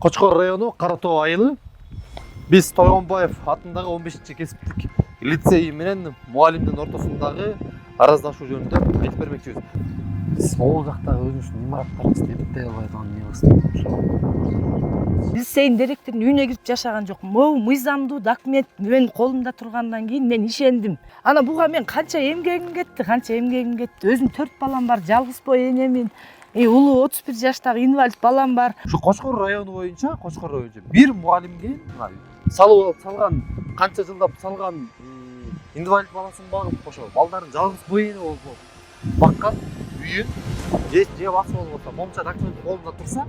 Кочкор району Кара Тоо айылы. Биз Тойгонбаев атындагы 15-кесиптик лицей менен мугалимдин ортосундагы араздашуу жөнүндө айтып бермекчибиз. Биз могул жактагы өзүбүздүн имараттарыбызды эбиттей албай аткан эмебиз. Лицейдин директорунун үйүнө кирип жашаган жокмун. Могу мыйзамдуу документ менин колумда тургандан кийин мен ишендим. Ана буга мен канча эмгегим кетти. Өзүм 4 балам бар, жалгыз бой энемин. Улуу 31 жаштагы инвалид балам бар. Ушу Кочкор району боюнча бир мугалимге салган канча жылдап салган инвалид баласын багып ошо балдарын жалгыз бой эне болуп баккан үйүн же басып алып атса, момча документ колунда турса,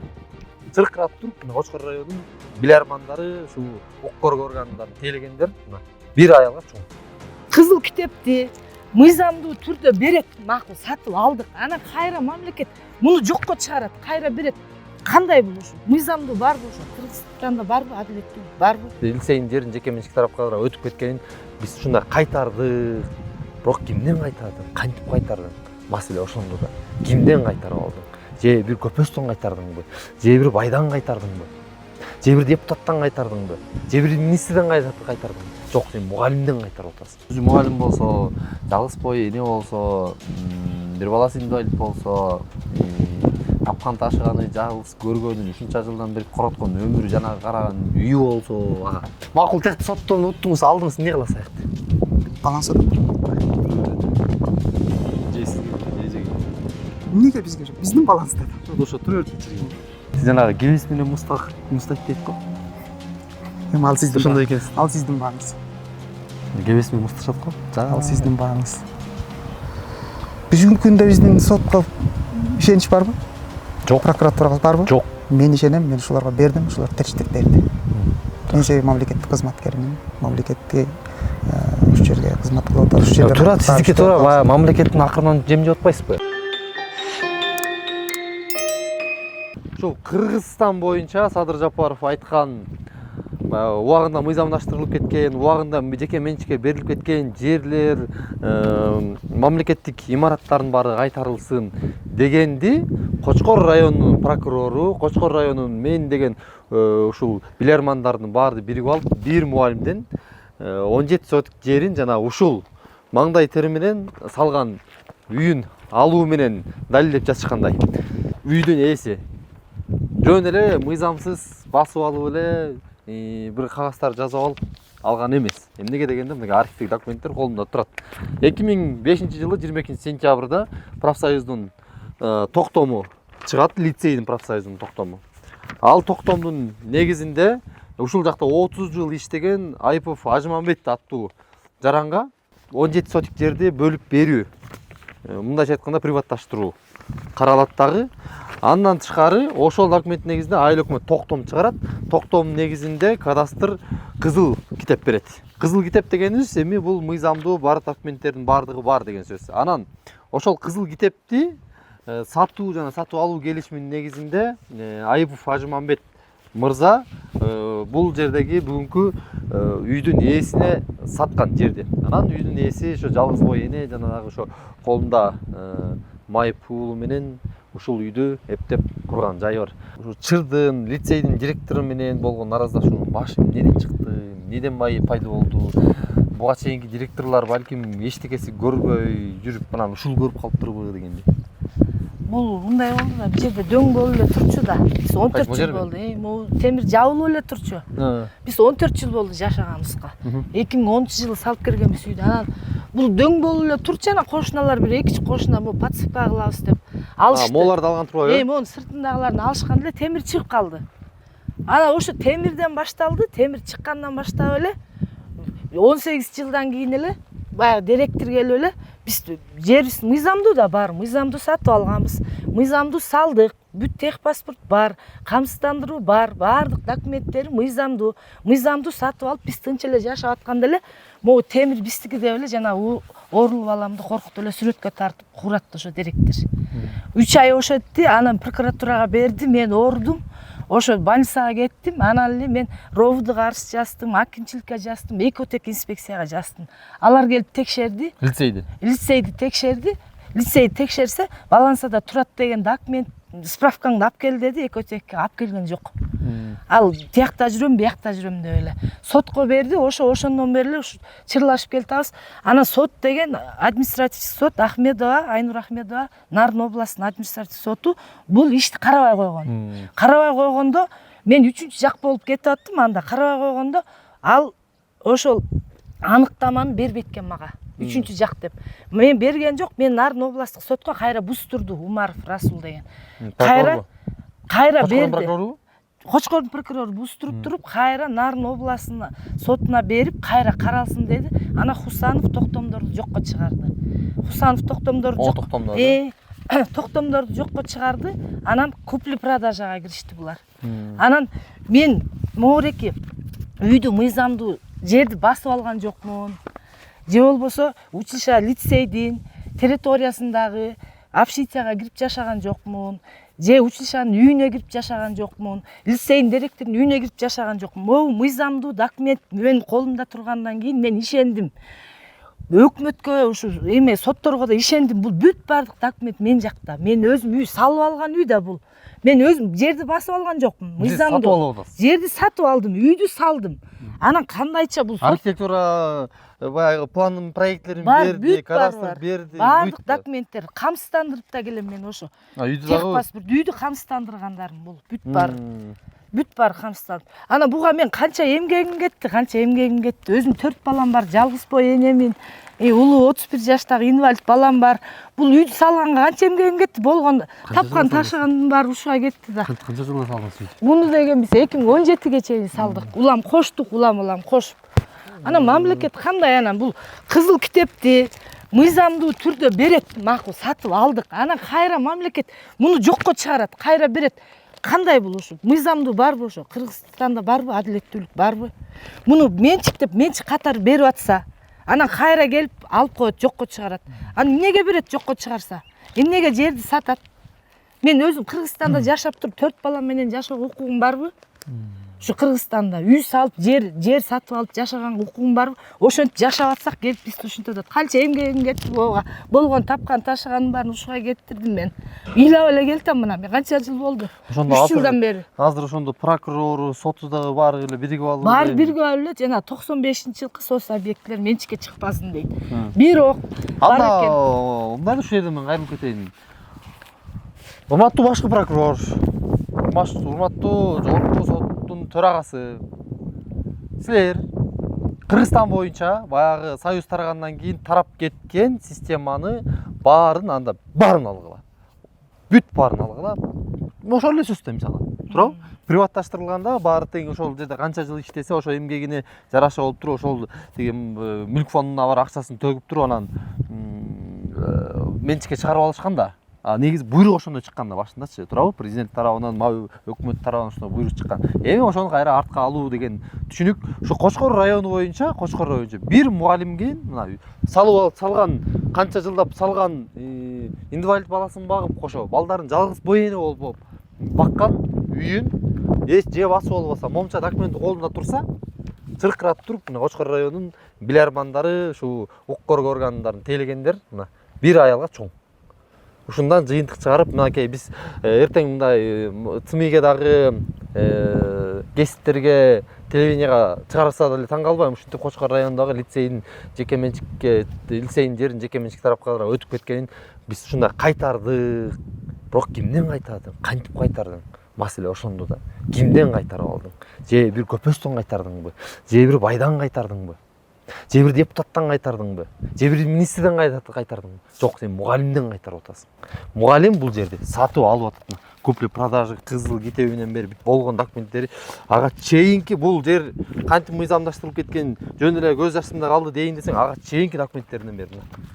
чыркырап туруп, Кочкор районунун билармандары, ушу укук органдарын тейлегендер бир аялга чоң. Кызыл китепти мыйзамдуу түрдө берет, макул сатып алдык. Анан кайра мамлекет муну жокко чыгарат, кайра берет. Кандай бул ушу? Мыйзамдуу барбы ушу? Кыргызстанда барбы, адилеттүү барбы? Лицейдин жерин жеке менчик тарапка өтүп кеткенин биз ушундай кайтардык. Бирок кимден кайтардың? Кантип кайтардың? Маселе ошондо да. Кимден кайтарып алдың? Же бир көпөстөн кайтардыңбы? Же бир байдан кайтардыңбы? Же бир депутаттан кайтардыңбы? Же бир министрден кайтардыңбы? Жок, сен мугалимден кайтарып атасың. Өзү мугалим болсо, жалгыз бой эне болсо, бир баласы инвалид болсо, тапкан ташыганы, жалгыз көргөнүн, ушунча жылдан бери короткон өмүрү, жанагы караган үйү болсо, макул текти соттон уттуңуз, алдыңыз, эмне кыласыз аякта? Баланса да. Эмнеге бизге жок? Биздин баланста да. Ошо тура берип жүргөн. Сиз жанагы кебес менен мустак дейт го. Эми ал сиздин. Ошондой экенсиз. Ал сиздин багыңыз. Кебес менен мусташат го. Ал сиздин багыңыз. Бүгүнкү күндө биздин сотко ишенич барбы? Жок. Прокуратурага барбы? Жок. Мен ишенем, мен ушуларга бердим, ушулар тынчтык берди. Мен себеби мамлекеттик кызматкермин. Мамлекетке ушу жерге кызмат кылып атат. Ушу жерде. Туура, сиздики туура, баягы мамлекеттин акырынан жем жеп атпайсызбы? Ошо Кыргызстан боюнча Садыр Жапаров айткан убагында мыйзамдаштырылып кеткен, убагында жеке менчикке берилип кеткен жерлер, мамлекеттик имараттардын баары кайтарылсын дегенди Кочкор районунун прокурору, Кочкор районунун мен деген ушул билермандардын баары биригип алып, бир мугалимден 17 сотик жерин жана ушул маңдай тери менен салган үйүн алуу менен далилдеп жатышкандай. Үйдүн ээси жөн эле мыйзамсыз басып алып эле бир кагаздар жазып алып алган эмес. Эмнеге дегенде, мына архивдик документтер колумда турат. 2005-жылы 22-сентябрда профсоюздун токтому чыгат, лицейдин профсоюздун токтому. Ал токтомдун негизинде ушул жакта 30 жыл иштеген Айыпов Ажмамбет аттуу жаранга 17 сотик жерди бөлүп берүү, мындайча айтканда приватташтыруу каралат дагы. Андан тышкары ошол документ негизинде айыл өкмөт токтом чыгарат. Токтом негизинде кадастр кызыл китеп берет. Кызыл китеп дегенибиз эми бул мыйзамдуу бар документтердин баардыгы бар деген сөз. Анан ошол кызыл китепти сатуу жана сатып алуу келишиминин негизинде Айыпов Ажмамбет мырза бул жердеги бүгүнкү үйдүн ээсине саткан жерди. Анан үйдүн ээси ошо жалгыз бой эне, жанагы ошо колунда май пулу менен ушул үйдү эптеп курган жайы бар. Ушу чырдын лицейдин директору менен болгон араздашуунун башы эмнеден чыкты, эмнеден пайда болду? Буга чейинки директорлор балким эчтекеси көрбөй жүрүп, анан ушул көрүп калыптырбы дегенди. Бул мындай болду да, бул жерде дөң болуп эле турчу да. Биз 14 жыл болду. Могу темир жабылып эле турчу. Биз 14 жыл болду жашаганыбызга. 2010-жылы салып киргенбиз үйдү. Анан бул дөң болуп эле турчу, анан кошуналар бир эки кошуна бул подсыпка кылабыз деп алышты. Моларды алган турбайбы? Монун сыртындагыларын алышкан эле, темир чыгып калды. Анан ошо темирден башталды, темир чыккандан баштап эле 18 жылдан кийин эле баягы директор келип эле биз жерибиз мыйзамдуу да бар, мыйзамдуу сатып алганбыз, мыйзамдуу салдык, бүт техпаспорт бар, камсыздандыруу бар, баардык документтери мыйзамдуу сатып алып биз тынч эле жашап атканда эле могу темир биздики деп эле жана оорулуу баламды коркутуп эле сүрөткө тартып куратты ошо директор. 3 ай ошентти, анан прокуратурага берди, мен оорудум. Ошо больницага кеттим, анан эле мен ровдуга арыз жаздым, акимчиликке жаздым, экотек инспекцияга жаздым. Алар келип текшерди. Лицейди текшерди. Лицейди текшерсе, балансада турат деген документ, справкаңды алып кел деди, экотекке алып келген жок. Ал тиякта жүрөм, биякта жүрөм деп эле. Сотко берди, ошондон бери эле чырлашып келатабыз. Анан сот деген административдик сот Ахмедова, Айнур Ахмедова, Нарын областынын административдик соту бул ишти карабай койгон. Карабай койгондо мен 3-чү жак болуп кетип аттым, анда карабай койгондо ал ошол аныктаманы бербей экен мага. 3-чү жак деп. Мен берген жок, мен Нарын областтык сотко кайра бустурду Умаров Расул деген. Кайра берди. Кочкордун прокурору бустуруп туруп, кайра Нарын областынын сотуна берип, кайра каралсын деди. Ана Хусанов токтомдорду жокко чыгарды. Хусанов токтомдорду токтомдорду жокко чыгарды. Анан купли-продажага киришти булар. Анан мен могуреки үйдү мыйзамдуу жерди басып алган жокмун. Же болбосо училища лицейдин территориясындагы общежитияга кирип жашаган жокмун. Же училищанын үйүнө кирип жашаган жокмун. Лицейдин директорунун үйүнө кирип жашаган жокмун. Могу мыйзамдуу документ менин колумда тургандан кийин мен ишендим. Өкмөткө ушу эме сотторго да ишендим. Бул бүт бардык документ мен жакта. Мен өзүм үй салып алган үй да бул. Мен өзүм жерди басып алган жокмун. Мыйзамдуу жерди сатып алдым, үйдү салдым. Анан кандайча бул архитектура баягы пландын проекттерин берди, кадастр берди. Бардык документтер камсыздандырып да келем мен ошо. Үйдү дагы паспорт, үйдү камсыздандыргандарым бул бүт бар. Бүт бар камсыздандырып. Анан буга мен канча эмгегим кетти. Өзүм 4 балам бар, жалгыз бой энемин. Улуу 31 жаштагы инвалид балам бар. Бул үйдү салганга канча эмгегим кетти. Болгон тапкан ташыганым бар, ушуга кетти да. Канча жылда салдыңыз үйдү? Муну деген биз 2017-ге чейин салдык. Улам коштук, улам кошуп. Анан мамлекет кандай анан бул кызыл китепти мыйзамдуу түрдө берет, макул сатып алдык. Анан кайра мамлекет муну жокко чыгарат, кайра берет. Кандай бул ушу? Мыйзамдуу барбы ошо? Кыргызстанда барбы адилеттүүлүк барбы? Муну менчик катары берип атса, анан кайра келип алып коет, жокко чыгарат. Анан эмнеге берет жокко чыгарса? Эмнеге жерди сатат? Мен өзүм Кыргызстанда жашап туруп 4 балам менен жашоого укугум барбы? Ушу Кыргызстанда үй салып, жер сатып алып жашаганга укугум барбы? Ошентип жашап атсак, келип бизди ушинтип атат. Канча эмгегим кетти буга. Болгон тапкан ташыганым баарын ушуга кеттирдим мен. Ыйлап эле келтем мына. Мен канча жыл болду? 3 жылдан бери. Азыр ошондо прокурору, соту дагы баары эле биригип алып. Баары биригип алып эле жана 95-жылкы соц объектилер менчикке чыкпасын дейт. Бирок бар экен. Мындай ушул жерден мен кайрылып кетейин. Урматтуу башкы прокурор, урматтуу жогорку соттун төрагасы, силер Кыргызстан боюнча баягы союз тарагандан кийин тарап кеткен системаны баарын алгыла. Бүт баарын алгыла. Ошол эле сөздөр мисалы. Туурабы? Приватташтырылганда баары тең ошол жерде канча жыл иштесе, ошо эмгегине жараша болуп туруп, ошол деген мүлк фондуна бар акчасын төгүп туруп, анан менчикке чыгарып алышкан да. Негизи буйрук ошондой чыккан да башындачы, туурабы? Президент тарабынан, өкмөт тарабынан ошондой буйрук чыккан. Эми ошону кайра артка алуу деген түшүнүк. Ошо Кочкор району боюнча бир мугалимге мына салган канча жылдап салган инвалид баласын багып, кошо балдарын жалгыз бой эне болуп баккан үйүн же басып болбосо, момча документи колунда турса, чыркырап туруп, мына Кочкор районунун билармандары, ушу укук коргоо органдарын тейлегендер мына бир аялга чоң. Ушундан жыйынтык чыгарып, мынакей биз эртең мындай ЦМИге дагы гезиттерге, телевиденияга чыгарса деле таң калбайм. Ушинтип Кочкор районундагы лицейдин жерин жеке менчик тарапка өтүп кеткенин биз ушундай кайтардык. Бирок кимден кайтардың? Кантип кайтардың? Маселе ошондо да. Кимден кайтарып алдың? Же бир көпөстөн кайтардыңбы? Же бир байдан кайтардыңбы? Же бир депутаттан кайтардыңбы? Же бир министрден кайтардыңбы? Жок, сен мугалимден кайтарып атасың. Мугалим бул жерде сатып алып атат. Купли-продажа кызыл китебинен бери болгон документтери ага чейинки бул жер кантип мыйзамдаштырылып кеткен, жөн эле көз жашымда калды дейин десең, ага чейинки документтеринен бери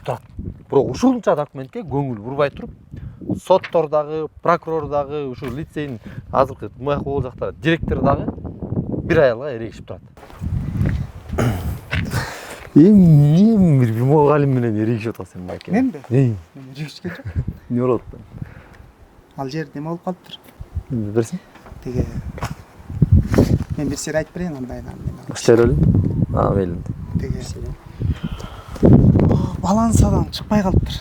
турат. Бирок ушунча документке көңүл бурбай туруп, соттордагы, прокурордагы, ушу лицейдин азыркы могул жакта директору дагы бир аялга эрегишип турат. Эмне бир мугалим менен эрегишип атасың байке? Менби? Мен эрегишкен жок. Не болот? Ал жер неме болуп калыптыр. Берсин. Теге мен бир сер айтып берейин андайдан. Баштайлы. Мейли. Теге балансадан чыкпай калыптыр.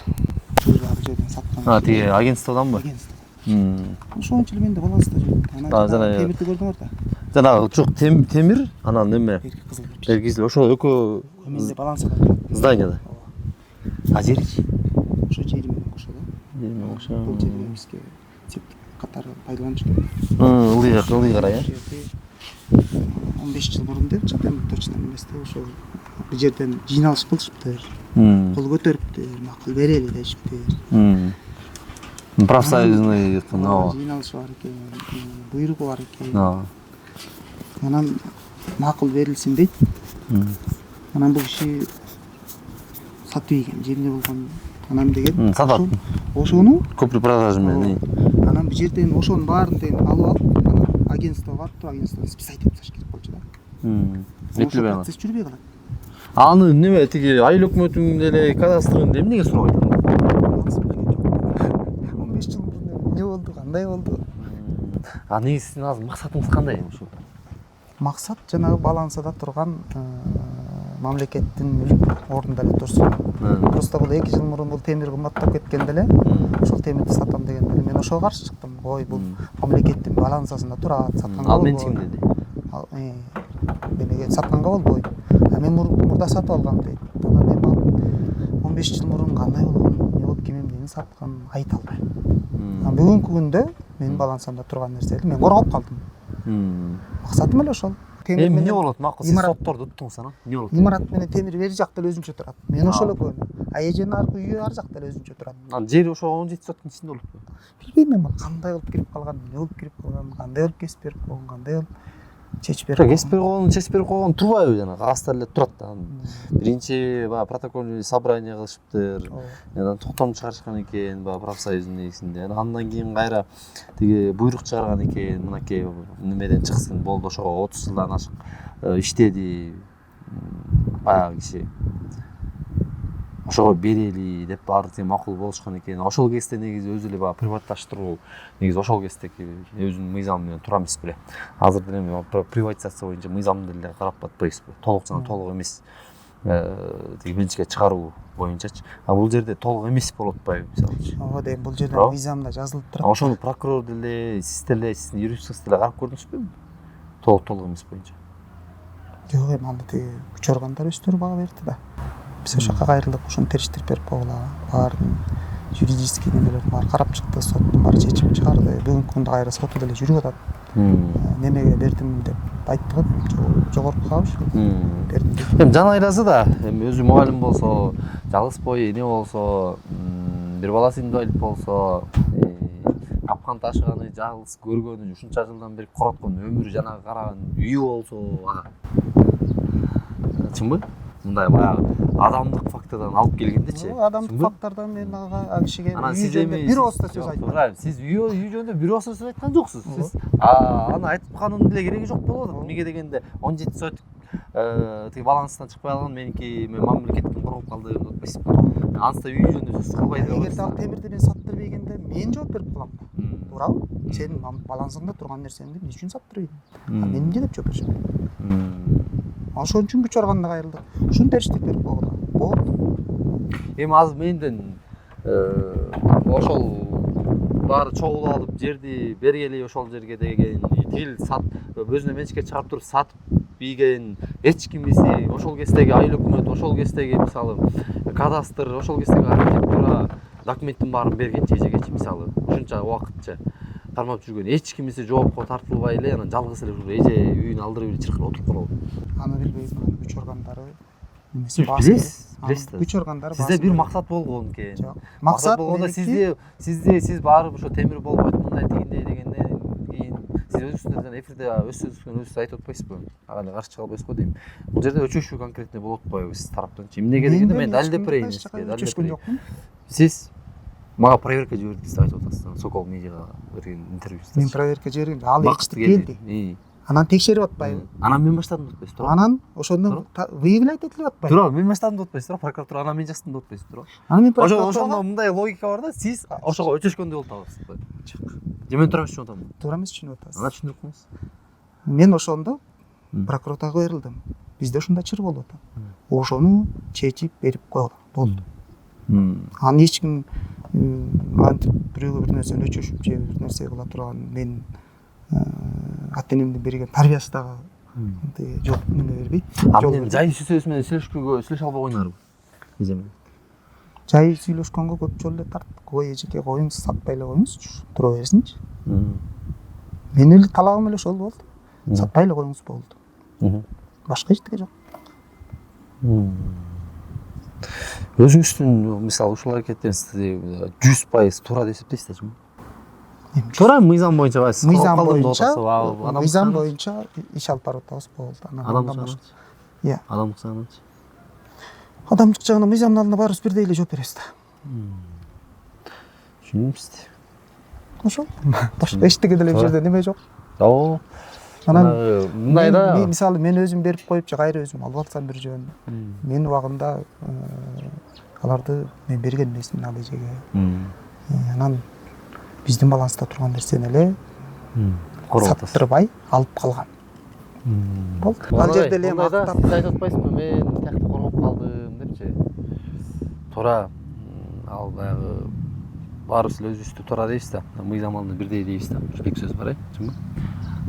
Бул жерден саткан. Теге агентстводанбы? Агентство. Ошончо эле мен да баланста жүрдүм. Анан темирди көрдүңөр да. Жанагы жок темир, анан неме? Берки кызыл кирпич. Бергизил ошол экөө Менде балансада турат. зданияда. А жеричи? Ошо жери менен кошо да. Жери менен кошо. Бул жерди бизге септик катары пайдаланып жүргөн. Ылдый кара, э? 15 жыл мурун деп чыкты, точно эмес да. Ошол бул жерден жыйналыш кылышыптыр. Кол көтөрүптүр, макул берели дешиптир. Профсоюзный ооба. Жыйналышы бар экен, буйругу бар экен. Анан макул берилсин дейт. Анан бул киши сатып ийген, жеринде болгон анам деген. Сатат. Ошону Купли продажа менен. анан бул жерден ошонун баарын тең алып алып, анан агентствого барып, агентстводон списать этип таш керек болчу да. Жетилбей калат. Процесс жүрбөй калат. Аны неме тиги айыл өкмөтүнүн деле кадастрын эмнеге сурабайт? 15 жыл мурун эмне болду, кандай болду? А негизи сиздин азыр максатыңыз кандай ушу? Максат жанагы балансада турган мамлекеттин мүлк ордунда эле турсун. Просто бул 2 жыл мурун бул темир кымбаттап кеткенде эле, ошол темирди сатам дегенде эле мен ошого каршы чыктым. Ой, бул мамлекеттин балансасында турат, сатканга Ал мен чим деди? Менеге сатканга болбойт. А мен мурда сатып алгам дейт. Анан мен 15 жыл мурун кандай болгон, эмне болуп ким эмнени саткан айта албайм. А бүгүнкү күндө менин балансамда турган нерсени мен коргоп калдым. Максатым эле ошол. Эмне болот? Макул сиз сотторду уттуңуз анан. Эмне болот? Имарат менен темир бери жакта эле өзүнчө турат. Мен ошол эле көрдүм. А эженин аркы үйү ар жакта эле өзүнчө турат. Анан жери ошо 17 соттун ичинде болуппу? Билбейм мен кандай болуп кирип калган, эмне болуп кирип калган, кандай болуп кесип берип койгон, кандай болуп чечип берип Кесип берип койгон турбайбы жанагы кагаздар эле турат да. Биринчи баягы протокольный собрание кылышыптыр. Анан токтом чыгарышкан экен баягы профсоюздун негизинде. Андан кийин кайра тиги буйрук чыгарган экен, мынакей немеден чыксын, болду ошого 30 жылдан ашык иштеди баягы киши. Ошого берели деп баары тең макул болушкан экен. Ошол кезде негизи өзү эле баягы приватташтыруу негизи ошол кездеги өзүнүн мыйзамы менен тура эмес беле. Азыр деле приватизация боюнча мыйзамды деле карап батпайбызбы? Толук жана толук эмес тиги менчикке чыгаруу боюнчачы. А бул жерде толук эмес болуп атпайбы мисалы? Ооба дейм, бул жерде мыйзамда жазылып турат. Ошону прокурор деле, сиз деле, сиздин юристиңиз деле карап көрдүңүзбү? Толук эмес боюнча. Жок, эми анда тиги күч органдар өздөрү бага берди да. Биз ошол жака кайрылдык, ошону териштирип берип койгула. Баарын юридический немелерин баары карап чыкты, соттун баары чечим чыгарды. Бүгүнкү күндө кайра соту деле жүрүп атат. Немеге бердим деп айтты го, жогоркуга бердим деп. Эми жан айласы да, эми өзү мугалим болсо, жалгыз бой эне болсо, бир баласы инвалид болсо, капкан ташыганы, жалгыз көргөнү, ушунча жылдан бери короткон өмүрү, жанагы караган үйү болсо, чынбы? Мындай баягы адамдык фактордон алып келгендечи. Адамдык фактордон мен ага кишиге үй жөнүндө бир ооз сөз айтпайм. Сиз үй жөнүндө бир ооз сөз айткан жоксуз. Сиз аны айтып деле кереги жок болуп атат. Эмнеге дегенде 17 сот тиги баланстан чыкпай калган, меники мен мамлекеттин коргоп калды деп атпайсызбы? Анысы үй жөнүндө сөз кылбай деп. Эгерде ал темирди мен саттырып ийгенде мен жооп берип калам. Туурабы? Сенин балансыңда турган нерсеңди эмне үчүн саттырып ийдиң? А мен эмне деп жооп беришим? Ошон үчүн күч органына кайрылдык. Ушуну териштирип берип койгула. Болду. Эми азыр менден ошол баары чогулуп алып жерди бергели ошол жерге деген тил сат өзүнө менчикке чыгарып туруп сатып ийген эч кимиси ошол кездеги айыл өкмөт, ошол кездеги мисалы кадастр, ошол кездеги архитектура документтин баарын бергенчи эжегечи мисалы ушунча убакытча кармап жүргөн эч кимиси жоопко тартылбай эле анан жалгыз эле ушу эже үйүн алдырып эле чыркырап отуруп калабы? Аны билбейм, аны күч органдары билесиз да. Күч органдары сизде бир максат болгон экен. Максат болгондо сиз барып ошо темир болбойт мындай дегендей дегенден кийин сиз өзүңүз жана эфирде өз сөзүңүз өзүңүз айтып атпайсызбы? Ага эле каршы чыга албайсызбы дейм. Бул жерде өчөшүү конкретный болуп атпайбы сиз тараптанчы? Эмнеге дегенде мен далилдеп берейин сизге. Сиз мага проверка жибердиңиз деп айтып атасыз. Сокол медиага берген интервьюсунда. Мен проверка жибергем, ал ичтип келди. Анан текшерип атпайбы? Анан мен баштадым деп атпайсыз, туура? Анан ошондон выявлять этилип атпайбы? Туура, мен баштадым деп атпайсыз, туура? Прокуратура анан мен жастым деп атпайсыз, туура? Анан мен прокуратура ошондо мындай логика бар да, сиз ошого өчөшкөндөй болуп атасыз. Жок. Же мен туура эмес түшүнүп атамбы? Туура эмес түшүнүп атасыз. Анан түшүндүрүп коюңуз. Мен ошондо прокуратурага берилдим. Бизде ушундай чыр болуп атат. Ошону чечип берип койгула. Болду. Аны эч ким антип бирөөгө бир нерсени өчөшүп же бир нерсе кыла турган менин ата энемдин берген тарбиясы дагы жок неме бербейт. Жай сөзү менен сүйлөшө албай койнорбу? Эже менен. Жай сүйлөшкөнгө көп жолу эле тарт. Кой эжеке коюңуз, сатпай эле коюңузчу, тура берсинчи. Менин эле талабым эле ошол болду. Сатпай эле коюңуз болду. Башка эчтеке жок. Өзүңүздүн мисалы ушул аракеттериңизди 100% туура деп эсептейсизби? Туура мыйзам боюнча кайсы? Мыйзам боюнча иш алып барып атабыз болду. Адамдык жагынан. Иә. Адамдык жагынан. Адамдык жагынан мыйзамдын алдында баарыбыз бирдей эле жооп беребиз да. Түшүндүм сизди. Ошол. Башка эчтеке деле бул жерде неме жок. Жок. Анан мындайда мисалы мен өзүм берип коюп же кайра өзүм алып алсам бир жөн. Мен убагында аларды мен берген эмесмин ал эжеге. Анан биздин баланста турган нерсени эле саттырбай алып калган. Болду. Ал жерде эле мактап сиз айтып атпайсызбы, мен тиякты коргоп калдым депчи. Туура. Ал баягы баарыбыз эле өзүбүздү туура дейбиз да. Мыйзам алдында бирдей дейбиз да. Бек сөз бар, чынбы?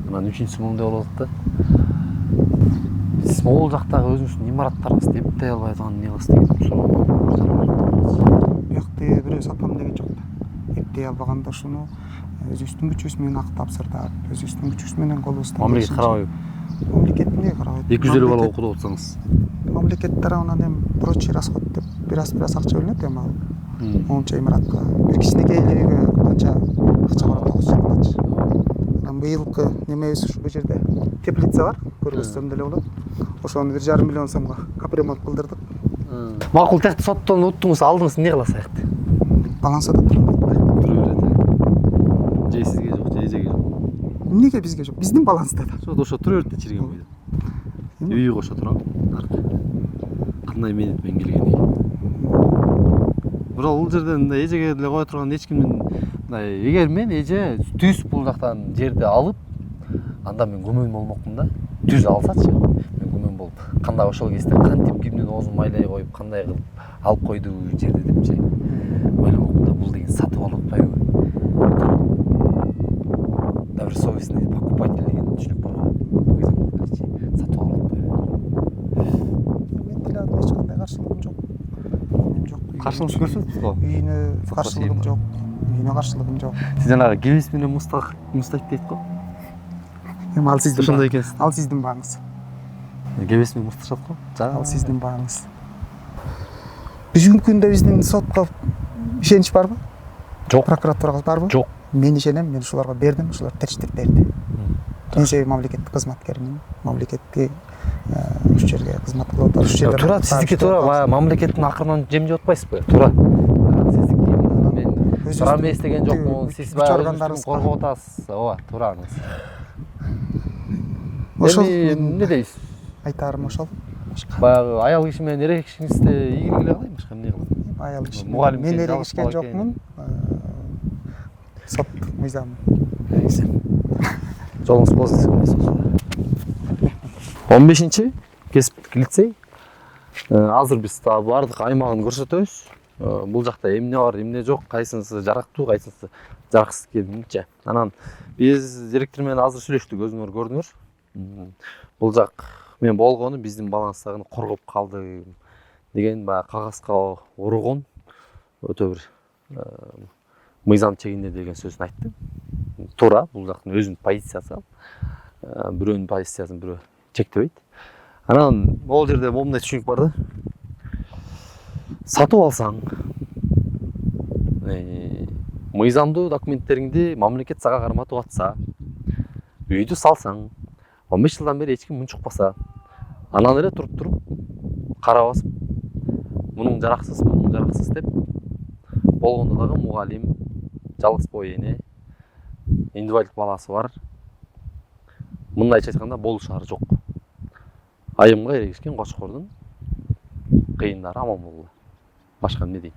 Анан үчүнчүсү момундай болуп атат да. Сиз могул жактагы өзүңүздүн имараттарыңызды эптей албай атган эмне кыласыз деген суроо. Биякты бирөө сатам деген жок да. Эптей албаганда ушуну өзүбүздүн күчүбүз менен ак тапсырдап, өзүбүздүн күчүбүз менен колубуздан. Мамлекет карабайбы? Мамлекет эмнеге карабайт? 250 бала окуп атсаңыз. Мамлекет тарабынан эми прочий расход деп бир аз акча бөлүнөт эми ал. Моунча имаратка бир кичинекей үйгө канча акча барат окуз жагыначы. Анан быйылкы немебиз ушул жерде теплица бар, көргөзсөм деле болот. Ошону 1,5 миллион сомго капремонт кылдырдык. Макул тиякты соттон уттуңуз, алдыңыз, эмне кыласыз аякты? Балансада тура берет. Тура берет. Же сизге жок, же эжеге жок. Эмнеге бизге жок? Биздин баланста да. Ошо тура берет да чирген бойдо. Үй кошо турабы? Кандай менетмен келгени. Бирок бул жерде мындай эжеге деле кое турган эч кимдин мындай эгер мен эже түз бул жактан жерди алып, анда мен күмөн болмокмун да. Түз алсачы, мен күмөн болуп. Кандай ошол кезде кантип кимдин оозун майлай коюп, кандай кылып алып койду жерди депчи. Ойломокмун да, бул деген сатып алып атпайбы? Добросовестный покупатель деген түшүнүк бар го. Сатып алып атпайбы? Мен деле эч кандай каршылыгым жок. Мен жок. Каршылык көрсөтөсүз го? Үйүнө каршылыгым жок. Үйүнө каршылыгым жок. Сиз жанагы кебес менен мустак дейт го. Эми ал сиздин. Ошондой экенсиз. Ал сиздин бааңыз. Кебес менен мусташат го. Ал сиздин бааңыз. Бүгүнкү күндө биздин сотко ишенич барбы? Жок. Прокуратурага барбы? Жок. Мен ишенем, мен ушуларга бердим, ушулар териштирип берди. Мен себеби мамлекеттик кызматкермин. Мамлекетке ушул жерге кызмат кылып атам. Ушул жерде. Туура, сиздики туура, баягы мамлекеттин акырынан жем жеп атпайсызбы? Туура. Сиздики мен туура эмес деген жокмун. Сиз баягы өзүңүздү коргоп атасыз. Ооба, туура анысы. Ошол эмне дейсиз? Айтарым ошол. Баягы аял киши менен эркек кишиңизди ийгилик эле кылайын, башка эмне кылам? Аял киши. Мугалим Мен эрегишкен жокмун. Сот мыйзам. Жолуңуз болсун. 15-чи кесиптик лицей. Азыр биз баардык аймагын көрсөтөбүз. Бул жакта эмне бар, эмне жок, кайсынысы жарактуу, кайсынысы жараксыз экенинчи. Анан биз директор менен азыр сүйлөштүк, өзүңөр көрдүңөр. Бул жак мен болгону биздин баланстагыны коргоп калды деген баягы кагазга ургун өтө бир мыйзам чегинде деген сөзүн айтты. Туура, бул жактын өзүнүн позициясы. Бирөөнүн позициясын бирөө чектебейт. Анан могул жерде момундай түшүнүк бар да. Сатып алсаң, мыйзамдуу документтериңди мамлекет сага карматып атса, үйдү салсаң, 15 жылдан бери эч ким мун чукпаса, анан эле туруп кара басып, мунун жараксыз деп болгондо дагы мугалим, жалгыз бой эне, индивидуалдык баласы бар. Мындайча айтканда болушары жок. Айымга эрегишкен кочкордун кыйындары аман болду. Башка эмне дейм?